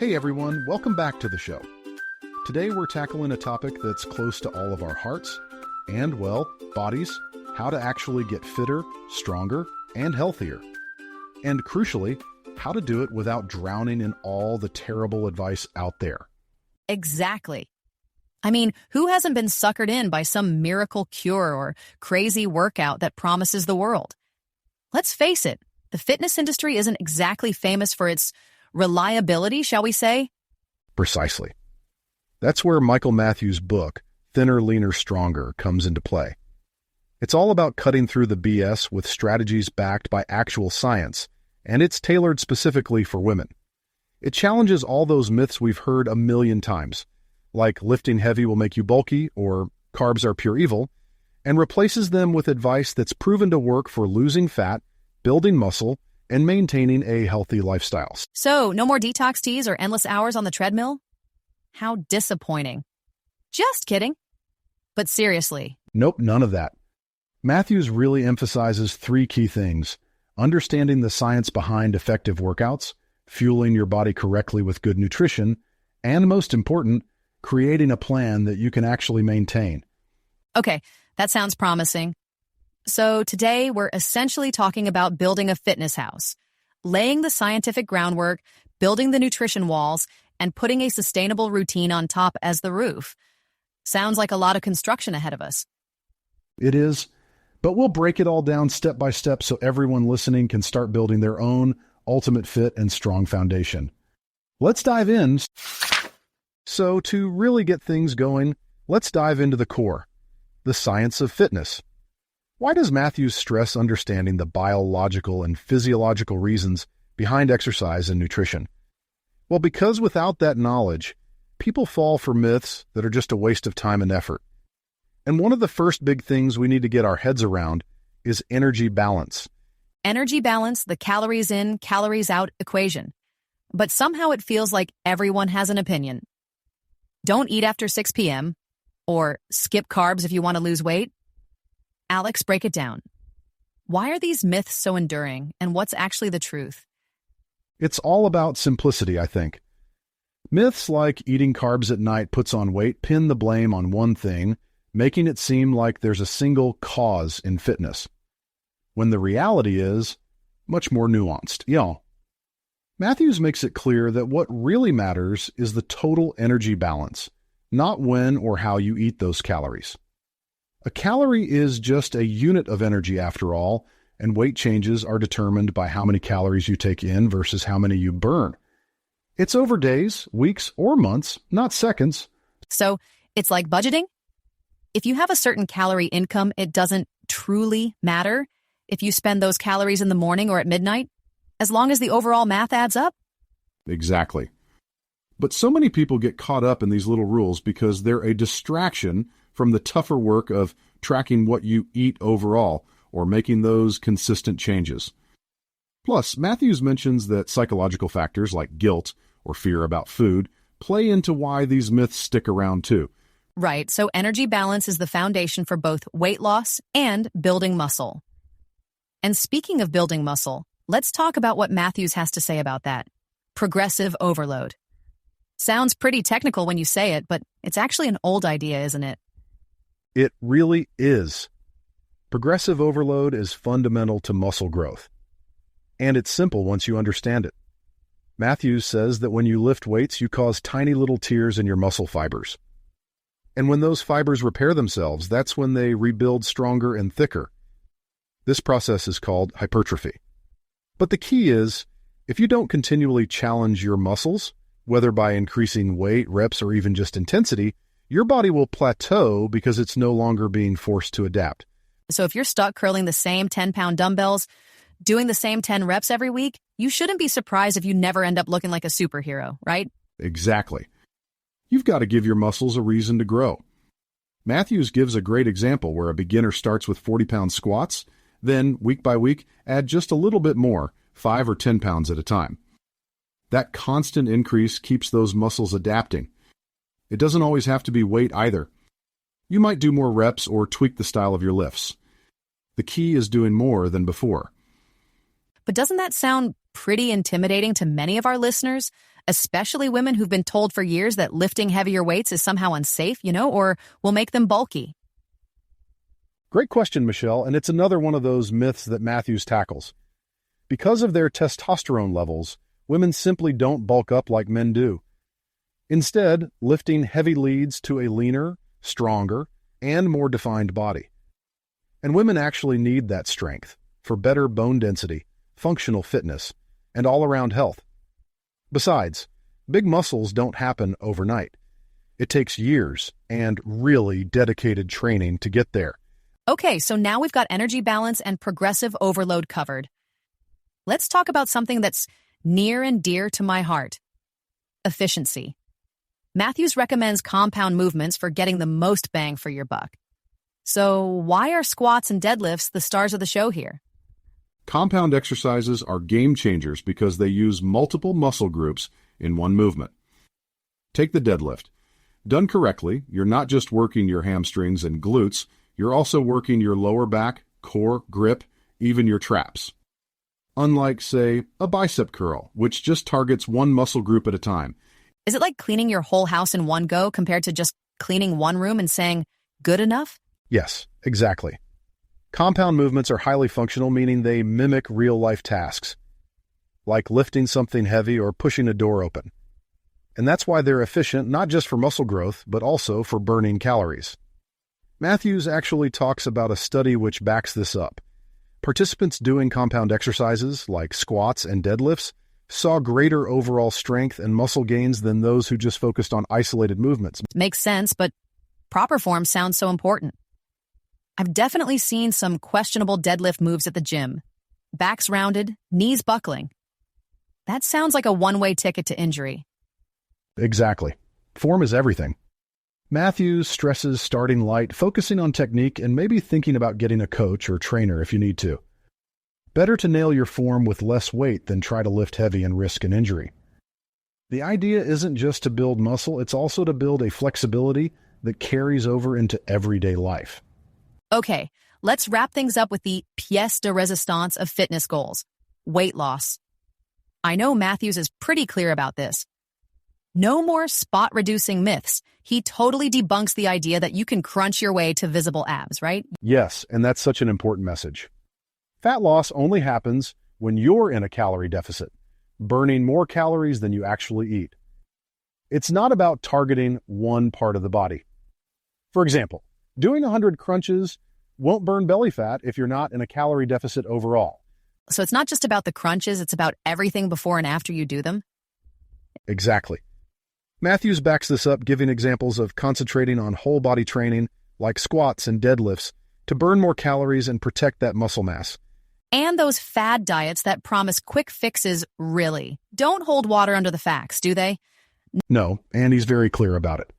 Hey everyone, welcome back to the show. Today we're tackling a topic that's close to all of our hearts and, well, bodies, how to actually get fitter, stronger, and healthier. And crucially, how to do it without drowning in all the terrible advice out there. Exactly. I mean, who hasn't been suckered in by some miracle cure or crazy workout that promises the world? Let's face it, the fitness industry isn't exactly famous for its reliability, shall we say? Precisely. That's where Michael Matthews' book, Thinner, Leaner, Stronger, comes into play. It's all about cutting through the BS with strategies backed by actual science, and it's tailored specifically for women. It challenges all those myths we've heard a million times, like lifting heavy will make you bulky or carbs are pure evil, and replaces them with advice that's proven to work for losing fat, building muscle, and maintaining a healthy lifestyle. So, no more detox teas or endless hours on the treadmill? How disappointing. Just kidding. But seriously. Nope, none of that. Matthews really emphasizes three key things: understanding the science behind effective workouts, fueling your body correctly with good nutrition, and most important, creating a plan that you can actually maintain. Okay, that sounds promising. So today we're essentially talking about building a fitness house, laying the scientific groundwork, building the nutrition walls, and putting a sustainable routine on top as the roof. Sounds like a lot of construction ahead of us. It is, but we'll break it all down step by step so everyone listening can start building their own ultimate fit and strong foundation. Let's dive in. So to really get things going, let's dive into the core, the science of fitness. Why does Matthews stress understanding the biological and physiological reasons behind exercise and nutrition? Well, because without that knowledge, people fall for myths that are just a waste of time and effort. And one of the first big things we need to get our heads around is energy balance. Energy balance, the calories in, calories out equation. But somehow it feels like everyone has an opinion. Don't eat after 6 p.m. or skip carbs if you want to lose weight. Alex, break it down. Why are these myths so enduring, and what's actually the truth? It's all about simplicity, I think. Myths like eating carbs at night puts on weight pin the blame on one thing, making it seem like there's a single cause in fitness, when the reality is much more nuanced. Matthews makes it clear that what really matters is the total energy balance, not when or how you eat those calories. A calorie is just a unit of energy after all, and weight changes are determined by how many calories you take in versus how many you burn. It's over days, weeks, or months, not seconds. So it's like budgeting? If you have a certain calorie income, it doesn't truly matter if you spend those calories in the morning or at midnight, as long as the overall math adds up? Exactly. But so many people get caught up in these little rules because they're a distraction from the tougher work of tracking what you eat overall or making those consistent changes. Plus, Matthews mentions that psychological factors like guilt or fear about food play into why these myths stick around too. Right, so energy balance is the foundation for both weight loss and building muscle. And speaking of building muscle, let's talk about what Matthews has to say about that. Progressive overload. Sounds pretty technical when you say it, but it's actually an old idea, isn't it? It really is. Progressive overload is fundamental to muscle growth. And it's simple once you understand it. Matthews says that when you lift weights, you cause tiny little tears in your muscle fibers. And when those fibers repair themselves, that's when they rebuild stronger and thicker. This process is called hypertrophy. But the key is, if you don't continually challenge your muscles, whether by increasing weight, reps, or even just intensity, your body will plateau because it's no longer being forced to adapt. So if you're stuck curling the same 10-pound dumbbells, doing the same 10 reps every week, you shouldn't be surprised if you never end up looking like a superhero, right? Exactly. You've got to give your muscles a reason to grow. Matthews gives a great example where a beginner starts with 40-pound squats, then week by week, add just a little bit more, 5 or 10 pounds at a time. That constant increase keeps those muscles adapting. It doesn't always have to be weight either. You might do more reps or tweak the style of your lifts. The key is doing more than before. But doesn't that sound pretty intimidating to many of our listeners, especially women who've been told for years that lifting heavier weights is somehow unsafe, or will make them bulky? Great question, Michelle, and it's another one of those myths that Matthews tackles. Because of their testosterone levels, women simply don't bulk up like men do. Instead, lifting heavy leads to a leaner, stronger, and more defined body. And women actually need that strength for better bone density, functional fitness, and all-around health. Besides, big muscles don't happen overnight. It takes years and really dedicated training to get there. Okay, so now we've got energy balance and progressive overload covered. Let's talk about something that's near and dear to my heart: efficiency. Matthews recommends compound movements for getting the most bang for your buck. So why are squats and deadlifts the stars of the show here? Compound exercises are game changers because they use multiple muscle groups in one movement. Take the deadlift. Done correctly, you're not just working your hamstrings and glutes, you're also working your lower back, core, grip, even your traps. Unlike, say, a bicep curl, which just targets one muscle group at a time. Is it like cleaning your whole house in one go compared to just cleaning one room and saying, good enough? Yes, exactly. Compound movements are highly functional, meaning they mimic real-life tasks, like lifting something heavy or pushing a door open. And that's why they're efficient not just for muscle growth, but also for burning calories. Matthews actually talks about a study which backs this up. Participants doing compound exercises, like squats and deadlifts, saw greater overall strength and muscle gains than those who just focused on isolated movements. Makes sense, but proper form sounds so important. I've definitely seen some questionable deadlift moves at the gym. Backs rounded, knees buckling. That sounds like a one-way ticket to injury. Exactly. Form is everything. Matthews stresses starting light, focusing on technique, and maybe thinking about getting a coach or trainer if you need to. Better to nail your form with less weight than try to lift heavy and risk an injury. The idea isn't just to build muscle, it's also to build a flexibility that carries over into everyday life. Okay, let's wrap things up with the pièce de résistance of fitness goals: weight loss. I know Matthews is pretty clear about this. No more spot-reducing myths. He totally debunks the idea that you can crunch your way to visible abs, right? Yes, and that's such an important message. Fat loss only happens when you're in a calorie deficit, burning more calories than you actually eat. It's not about targeting one part of the body. For example, doing 100 crunches won't burn belly fat if you're not in a calorie deficit overall. So it's not just about the crunches, it's about everything before and after you do them? Exactly. Matthews backs this up, giving examples of concentrating on whole body training, like squats and deadlifts, to burn more calories and protect that muscle mass. And those fad diets that promise quick fixes really don't hold water under the facts, do they? No, and he's very clear about it.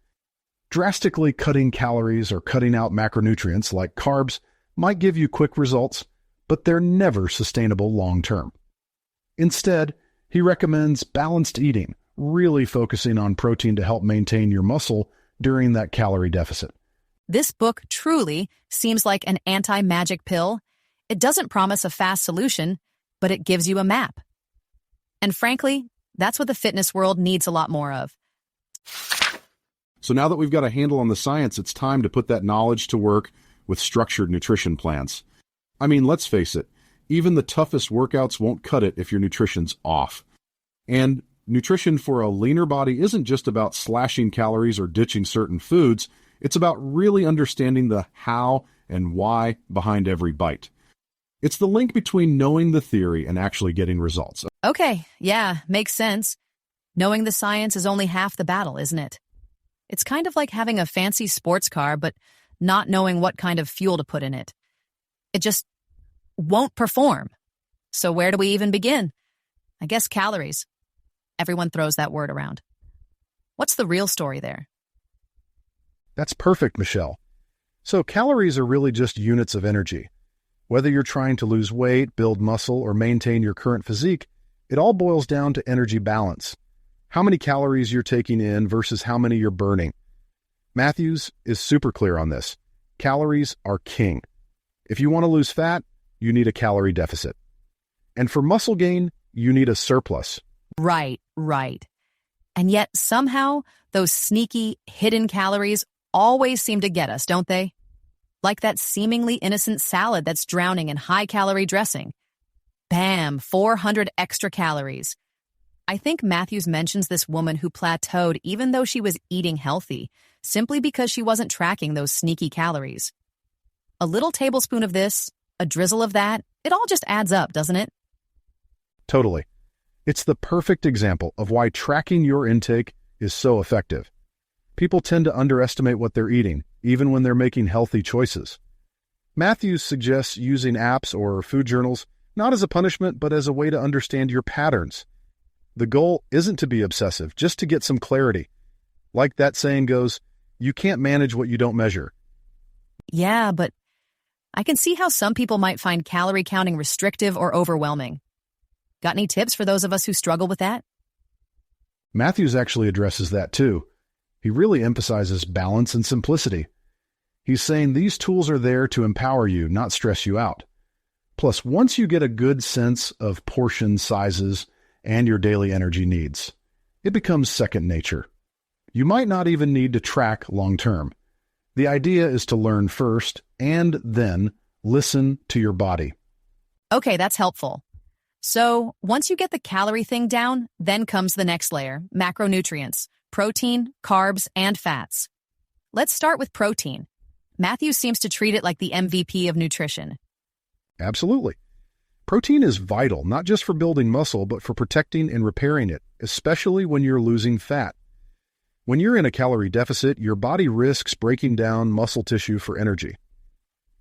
Drastically cutting calories or cutting out macronutrients like carbs might give you quick results, but they're never sustainable long-term. Instead, he recommends balanced eating, really focusing on protein to help maintain your muscle during that calorie deficit. This book truly seems like an anti-magic pill. It doesn't promise a fast solution, but it gives you a map. And frankly, that's what the fitness world needs a lot more of. So now that we've got a handle on the science, it's time to put that knowledge to work with structured nutrition plans. I mean, let's face it, even the toughest workouts won't cut it if your nutrition's off. And nutrition for a leaner body isn't just about slashing calories or ditching certain foods. It's about really understanding the how and why behind every bite. It's the link between knowing the theory and actually getting results. Okay, yeah, makes sense. Knowing the science is only half the battle, isn't it? It's kind of like having a fancy sports car, but not knowing what kind of fuel to put in it. It just won't perform. So where do we even begin? I guess calories. Everyone throws that word around. What's the real story there? That's perfect, Michelle. So calories are really just units of energy. Whether you're trying to lose weight, build muscle, or maintain your current physique, it all boils down to energy balance. How many calories you're taking in versus how many you're burning. Matthews is super clear on this. Calories are king. If you want to lose fat, you need a calorie deficit. And for muscle gain, you need a surplus. Right, right. And yet somehow those sneaky, hidden calories always seem to get us, don't they? Like that seemingly innocent salad that's drowning in high-calorie dressing. Bam, 400 extra calories. I think Matthews mentions this woman who plateaued even though she was eating healthy, simply because she wasn't tracking those sneaky calories. A little tablespoon of this, a drizzle of that, it all just adds up, doesn't it? Totally. It's the perfect example of why tracking your intake is so effective. People tend to underestimate what they're eating, even when they're making healthy choices. Matthews suggests using apps or food journals not as a punishment, but as a way to understand your patterns. The goal isn't to be obsessive, just to get some clarity. Like that saying goes, you can't manage what you don't measure. Yeah, but I can see how some people might find calorie counting restrictive or overwhelming. Got any tips for those of us who struggle with that? Matthews actually addresses that too. He really emphasizes balance and simplicity. He's saying these tools are there to empower you, not stress you out. Plus, once you get a good sense of portion sizes and your daily energy needs, it becomes second nature. You might not even need to track long term. The idea is to learn first and then listen to your body. Okay, that's helpful. So, once you get the calorie thing down, then comes the next layer, macronutrients, protein, carbs, and fats. Let's start with protein. Matthews seems to treat it like the MVP of nutrition. Absolutely. Protein is vital, not just for building muscle, but for protecting and repairing it, especially when you're losing fat. When you're in a calorie deficit, your body risks breaking down muscle tissue for energy.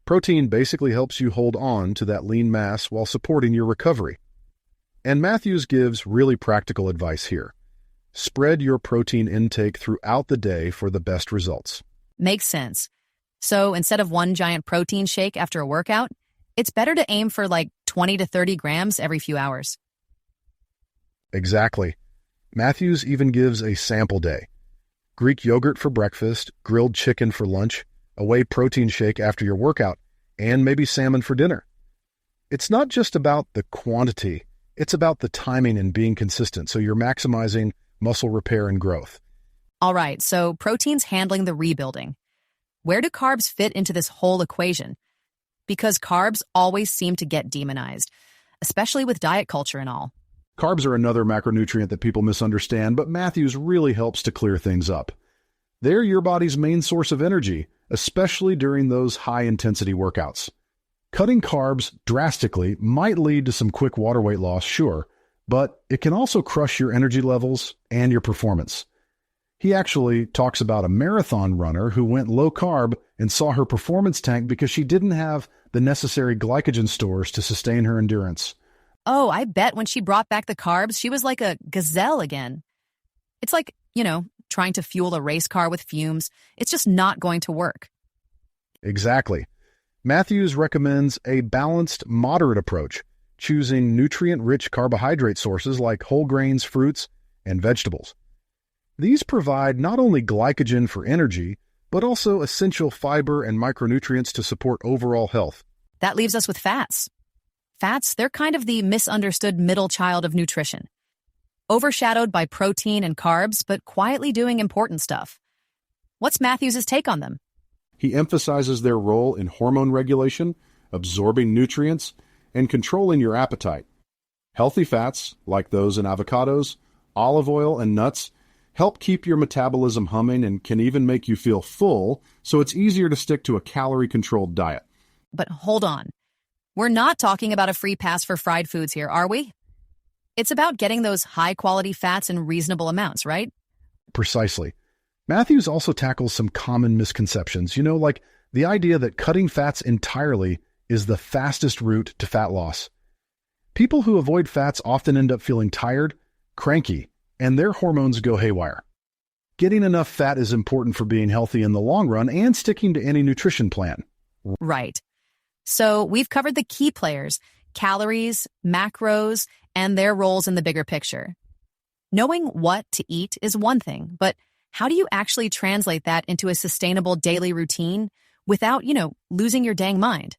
Protein basically helps you hold on to that lean mass while supporting your recovery. And Matthews gives really practical advice here. Spread your protein intake throughout the day for the best results. Makes sense. So instead of one giant protein shake after a workout, it's better to aim for like 20 to 30 grams every few hours. Exactly. Matthews even gives a sample day. Greek yogurt for breakfast, grilled chicken for lunch, a whey protein shake after your workout, and maybe salmon for dinner. It's not just about the quantity, it's about the timing and being consistent, so you're maximizing muscle repair and growth. All right, so protein's handling the rebuilding. Where do carbs fit into this whole equation? Because carbs always seem to get demonized, especially with diet culture and all. Carbs are another macronutrient that people misunderstand, but Matthews really helps to clear things up. They're your body's main source of energy, especially during those high-intensity workouts. Cutting carbs drastically might lead to some quick water weight loss, sure, but it can also crush your energy levels and your performance. He actually talks about a marathon runner who went low-carb and saw her performance tank because she didn't have the necessary glycogen stores to sustain her endurance. Oh, I bet when she brought back the carbs, she was like a gazelle again. It's like, trying to fuel a race car with fumes. It's just not going to work. Exactly. Matthews recommends a balanced, moderate approach, choosing nutrient-rich carbohydrate sources like whole grains, fruits, and vegetables. These provide not only glycogen for energy, but also essential fiber and micronutrients to support overall health. That leaves us with fats. Fats, they're kind of the misunderstood middle child of nutrition. Overshadowed by protein and carbs, but quietly doing important stuff. What's Matthews' take on them? He emphasizes their role in hormone regulation, absorbing nutrients, and controlling your appetite. Healthy fats, like those in avocados, olive oil, and nuts, help keep your metabolism humming and can even make you feel full, so it's easier to stick to a calorie-controlled diet. But hold on. We're not talking about a free pass for fried foods here, are we? It's about getting those high-quality fats in reasonable amounts, right? Precisely. Matthews also tackles some common misconceptions, like the idea that cutting fats entirely is the fastest route to fat loss. People who avoid fats often end up feeling tired, cranky, and their hormones go haywire. Getting enough fat is important for being healthy in the long run and sticking to any nutrition plan. Right. So we've covered the key players, calories, macros, and their roles in the bigger picture. Knowing what to eat is one thing, but how do you actually translate that into a sustainable daily routine without, losing your dang mind?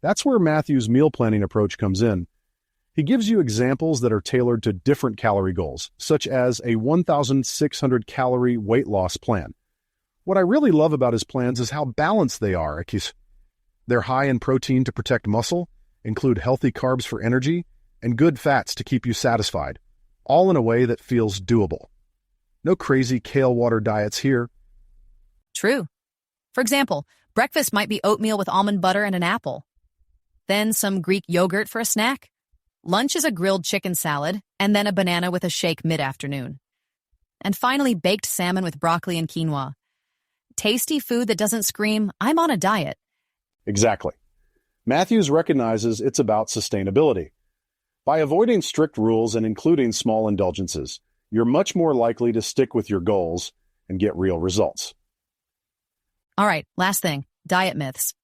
That's where Matthew's meal planning approach comes in. He gives you examples that are tailored to different calorie goals, such as a 1,600 calorie weight loss plan. What I really love about his plans is how balanced they are. They're high in protein to protect muscle, include healthy carbs for energy, and good fats to keep you satisfied, all in a way that feels doable. No crazy kale water diets here. True. For example, breakfast might be oatmeal with almond butter and an apple. Then some Greek yogurt for a snack. Lunch is a grilled chicken salad, and then a banana with a shake mid-afternoon. And finally, baked salmon with broccoli and quinoa. Tasty food that doesn't scream, "I'm on a diet." Exactly. Matthews recognizes it's about sustainability. By avoiding strict rules and including small indulgences, you're much more likely to stick with your goals and get real results. All right, last thing, diet myths.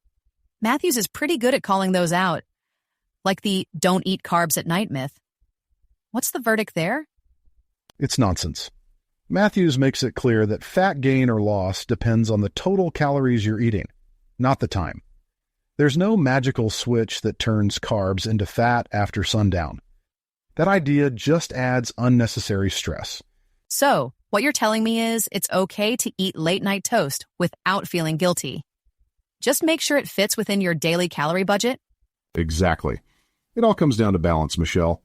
Matthews is pretty good at calling those out, like the "don't eat carbs at night" myth. What's the verdict there? It's nonsense. Matthews makes it clear that fat gain or loss depends on the total calories you're eating, not the time. There's no magical switch that turns carbs into fat after sundown. That idea just adds unnecessary stress. So, what you're telling me is it's okay to eat late-night toast without feeling guilty. Just make sure it fits within your daily calorie budget. Exactly. It all comes down to balance, Michelle.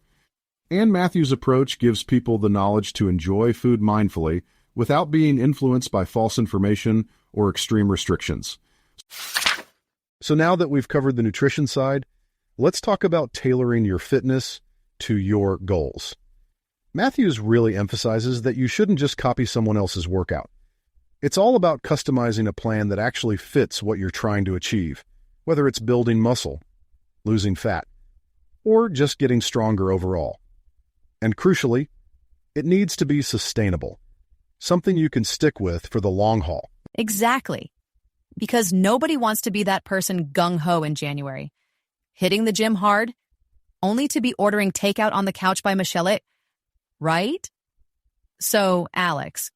And Matthews' approach gives people the knowledge to enjoy food mindfully without being influenced by false information or extreme restrictions. So now that we've covered the nutrition side, let's talk about tailoring your fitness to your goals. Matthews really emphasizes that you shouldn't just copy someone else's workout. It's all about customizing a plan that actually fits what you're trying to achieve, whether it's building muscle, losing fat, or just getting stronger overall. And crucially, it needs to be sustainable, something you can stick with for the long haul. Exactly. Because nobody wants to be that person gung-ho in January, hitting the gym hard, only to be ordering takeout on the couch by Michelle, right? So, Alex,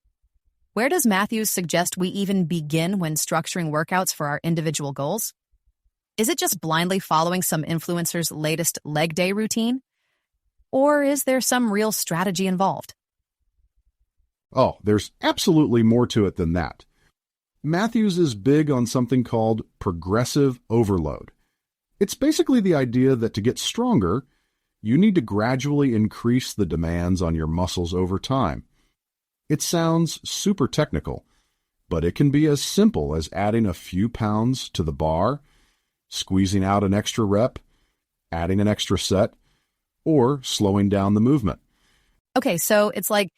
where does Matthews suggest we even begin when structuring workouts for our individual goals? Is it just blindly following some influencer's latest leg day routine? Or is there some real strategy involved? Oh, there's absolutely more to it than that. Matthews is big on something called progressive overload. It's basically the idea that to get stronger, you need to gradually increase the demands on your muscles over time. It sounds super technical, but it can be as simple as adding a few pounds to the bar, squeezing out an extra rep, adding an extra set, or slowing down the movement. Okay, so it's like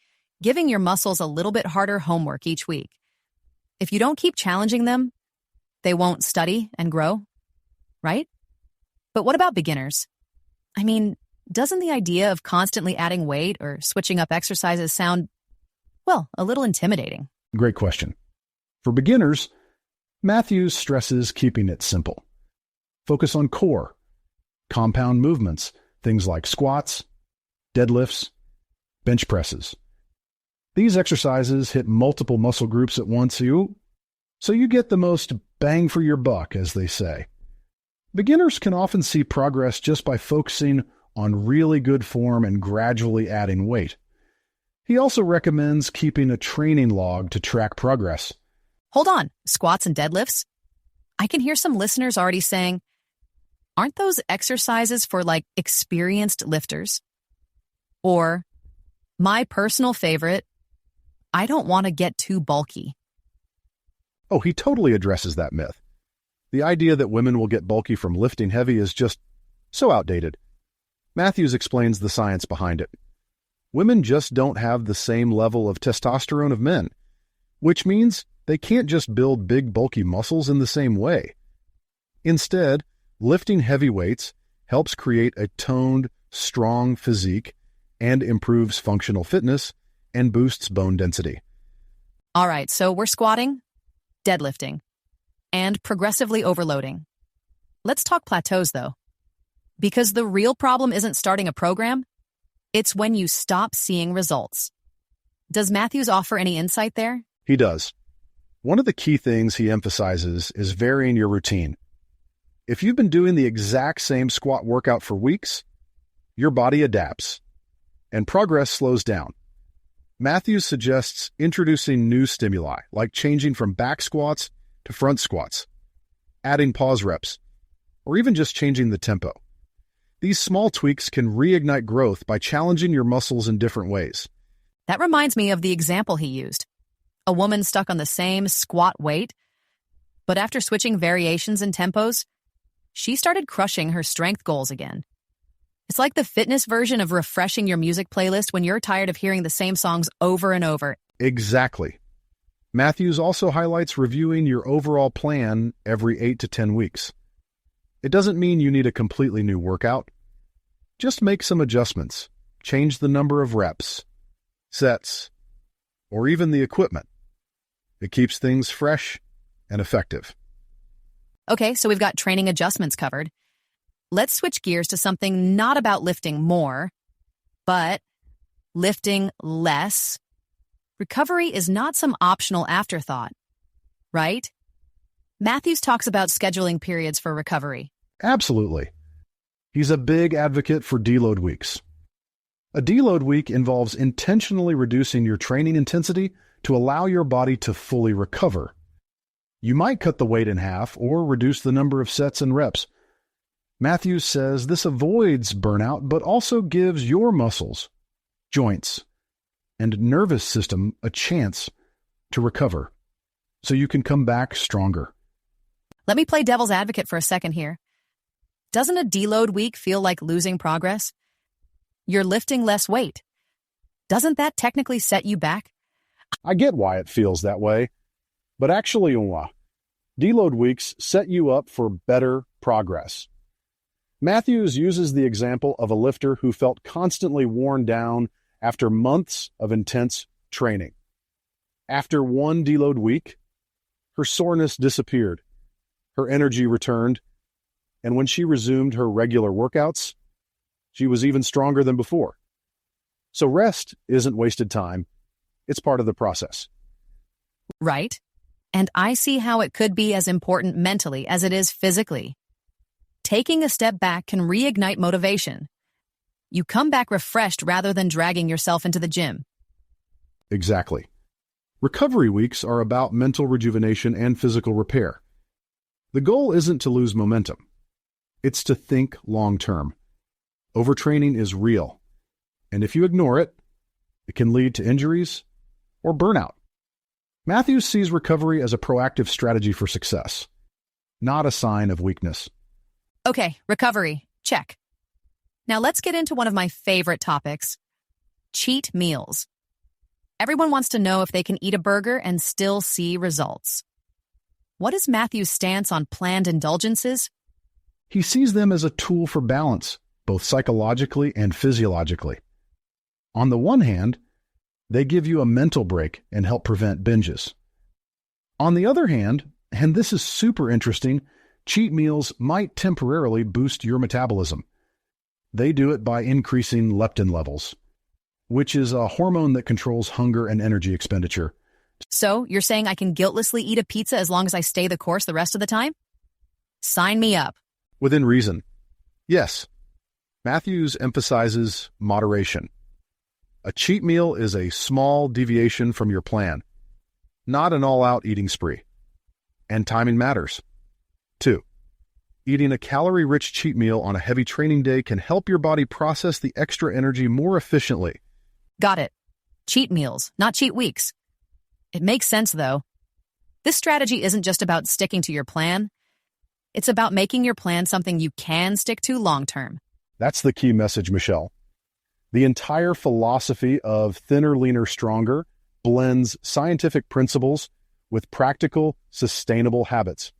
giving your muscles a little bit harder homework each week. If you don't keep challenging them, they won't study and grow, right? But what about beginners? I mean, doesn't the idea of constantly adding weight or switching up exercises sound, well, a little intimidating? Great question. For beginners, Matthews stresses keeping it simple. Focus on core, compound movements, things like squats, deadlifts, bench presses. These exercises hit multiple muscle groups at once, so you get the most bang for your buck, as they say. Beginners can often see progress just by focusing on really good form and gradually adding weight. He also recommends keeping a training log to track progress. Hold on, squats and deadlifts? I can hear some listeners already saying, aren't those exercises for, like, experienced lifters? Or, my personal favorite, I don't want to get too bulky. Oh, he totally addresses that myth. The idea that women will get bulky from lifting heavy is just so outdated. Matthews explains the science behind it. Women just don't have the same level of testosterone of men, which means they can't just build big, bulky muscles in the same way. Instead, lifting heavy weights helps create a toned, strong physique and improves functional fitness and boosts bone density. All right, so we're squatting, deadlifting, and progressively overloading. Let's talk plateaus, though. Because the real problem isn't starting a program, it's when you stop seeing results. Does Matthews offer any insight there? He does. One of the key things he emphasizes is varying your routine. If you've been doing the exact same squat workout for weeks, your body adapts, and progress slows down. Matthews suggests introducing new stimuli, like changing from back squats to front squats, adding pause reps, or even just changing the tempo. These small tweaks can reignite growth by challenging your muscles in different ways. That reminds me of the example he used. A woman stuck on the same squat weight, but after switching variations and tempos, she started crushing her strength goals again. It's like the fitness version of refreshing your music playlist when you're tired of hearing the same songs over and over. Exactly. Matthews also highlights reviewing your overall plan every 8 to 10 weeks. It doesn't mean you need a completely new workout. Just make some adjustments, change the number of reps, sets, or even the equipment. It keeps things fresh and effective. Okay, so we've got training adjustments covered. Let's switch gears to something not about lifting more, but lifting less. Recovery is not some optional afterthought, right? Matthews talks about scheduling periods for recovery. Absolutely. He's a big advocate for deload weeks. A deload week involves intentionally reducing your training intensity to allow your body to fully recover. You might cut the weight in half or reduce the number of sets and reps. Matthews says this avoids burnout, but also gives your muscles, joints, and nervous system a chance to recover, so you can come back stronger. Let me play devil's advocate for a second here. Doesn't a deload week feel like losing progress? You're lifting less weight. Doesn't that technically set you back? I get why it feels that way, but actually, deload weeks set you up for better progress. Matthews uses the example of a lifter who felt constantly worn down after months of intense training. After one deload week, her soreness disappeared, her energy returned, and when she resumed her regular workouts, she was even stronger than before. So rest isn't wasted time. It's part of the process. Right. And I see how it could be as important mentally as it is physically. Taking a step back can reignite motivation. You come back refreshed rather than dragging yourself into the gym. Exactly. Recovery weeks are about mental rejuvenation and physical repair. The goal isn't to lose momentum. It's to think long-term. Overtraining is real, and if you ignore it, it can lead to injuries or burnout. Matthews sees recovery as a proactive strategy for success, not a sign of weakness. Okay, recovery. Check. Now let's get into one of my favorite topics, cheat meals. Everyone wants to know if they can eat a burger and still see results. What is Matthew's stance on planned indulgences? He sees them as a tool for balance, both psychologically and physiologically. On the one hand, they give you a mental break and help prevent binges. On the other hand, and this is super interesting, cheat meals might temporarily boost your metabolism. They do it by increasing leptin levels, which is a hormone that controls hunger and energy expenditure. So, you're saying I can guiltlessly eat a pizza as long as I stay the course the rest of the time? Sign me up. Within reason. Yes. Matthews emphasizes moderation. A cheat meal is a small deviation from your plan, not an all-out eating spree. And timing matters. 2. Eating a calorie-rich cheat meal on a heavy training day can help your body process the extra energy more efficiently. Got it. Cheat meals, not cheat weeks. It makes sense, though. This strategy isn't just about sticking to your plan. It's about making your plan something you can stick to long-term. That's the key message, Michelle. The entire philosophy of thinner, leaner, stronger blends scientific principles with practical, sustainable habits.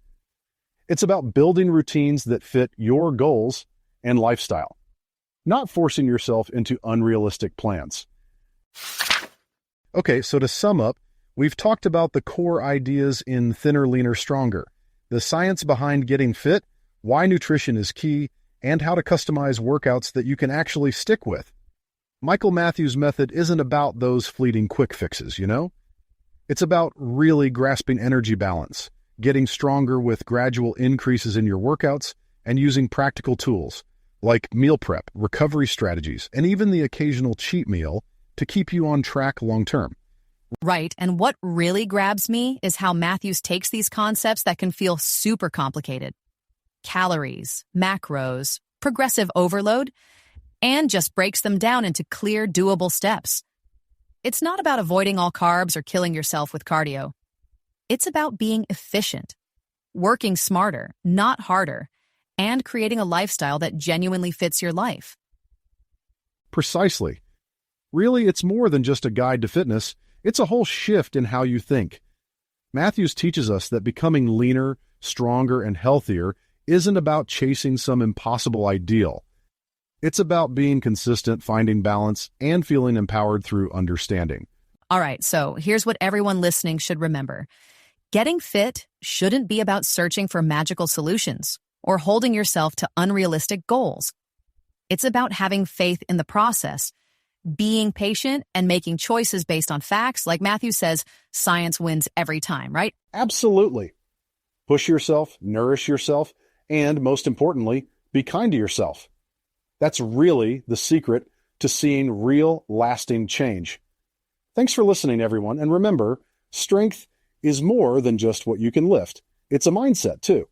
It's about building routines that fit your goals and lifestyle, not forcing yourself into unrealistic plans. Okay, so to sum up, we've talked about the core ideas in Thinner, Leaner, Stronger, the science behind getting fit, why nutrition is key, and how to customize workouts that you can actually stick with. Michael Matthews' method isn't about those fleeting quick fixes, you know? It's about really grasping energy balance, getting stronger with gradual increases in your workouts, and using practical tools, like meal prep, recovery strategies, and even the occasional cheat meal to keep you on track long term. Right, and what really grabs me is how Matthews takes these concepts that can feel super complicated. Calories, macros, progressive overload, and just breaks them down into clear, doable steps. It's not about avoiding all carbs or killing yourself with cardio. It's about being efficient, working smarter, not harder, and creating a lifestyle that genuinely fits your life. Precisely. Really, it's more than just a guide to fitness. It's a whole shift in how you think. Matthews teaches us that becoming leaner, stronger, and healthier isn't about chasing some impossible ideal. It's about being consistent, finding balance, and feeling empowered through understanding. All right, so here's what everyone listening should remember. Getting fit shouldn't be about searching for magical solutions or holding yourself to unrealistic goals. It's about having faith in the process, being patient, and making choices based on facts. Like Matthew says, science wins every time, right? Absolutely. Push yourself, nourish yourself, and most importantly, be kind to yourself. That's really the secret to seeing real, lasting change. Thanks for listening, everyone. And remember, strength is more than just what you can lift. It's a mindset, too.